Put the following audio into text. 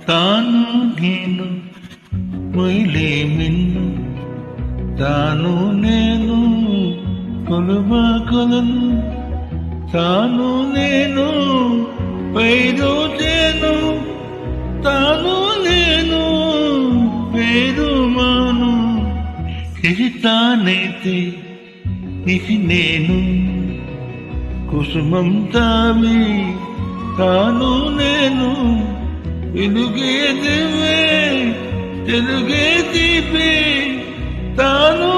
తాను నేను మొయిలే మిన్ను తాను నేను కొలువకొలను తాను నేను పైరు చేను తాను నేను పేరు మాను ఇది తానైతే ఇది నేను కుసుమం తావి తాను నేను వెలుగే దివే తెలుగే దీపే తాను